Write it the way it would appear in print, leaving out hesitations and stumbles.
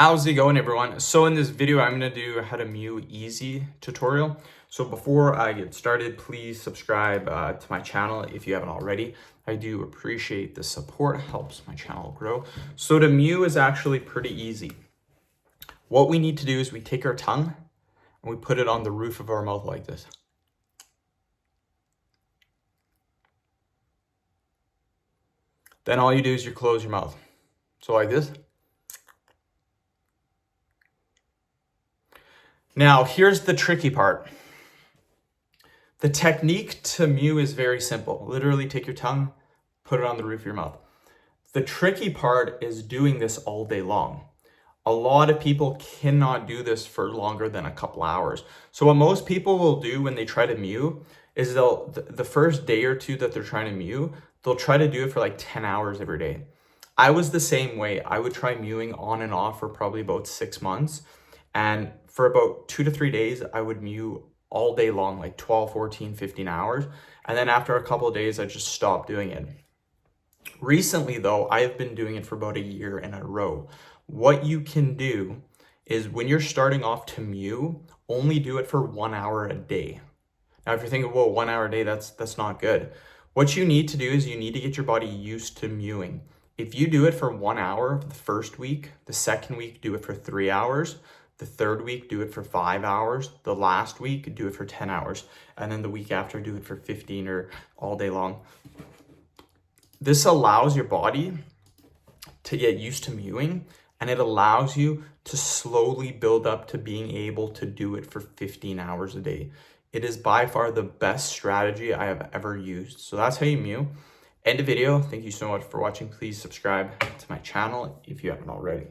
How's it going, everyone? So in this video, I'm going to do how to Mew easy tutorial. So before I get started, please subscribe to my channel if you haven't already. I do appreciate the support, helps my channel grow. So to Mew is actually pretty easy. What we need to do is we take our tongue and we put it on the roof of our mouth like this. Then all you do is you close your mouth. So like this. Now, here's the tricky part. The technique to Mew is very simple. Literally take your tongue, put it on the roof of your mouth. The tricky part is doing this all day long. A lot of people cannot do this for longer than a couple hours. So what most people will do when they try to Mew is the first day or two that they're trying to Mew, they'll try to do it for like 10 hours every day. I was the same way. I would try Mewing on and off for probably about 6 months. And for about 2 to 3 days, I would Mew all day long, like 12, 14, 15 hours. And then after a couple of days, I just stopped doing it. Recently, though, I have been doing it for about a year in a row. What you can do is when you're starting off to Mew, only do it for 1 hour a day. Now, if you're thinking, well, 1 hour a day, that's not good. What you need to do is you need to get your body used to Mewing. If you do it for 1 hour the first week, the second week, do it for 3 hours. The third week, do it for 5 hours. The last week, do it for 10 hours. And then the week after, do it for 15 or all day long. This allows your body to get used to Mewing, and it allows you to slowly build up to being able to do it for 15 hours a day. It is by far the best strategy I have ever used. So that's how you Mew. End of video. Thank you so much for watching. Please subscribe to my channel if you haven't already.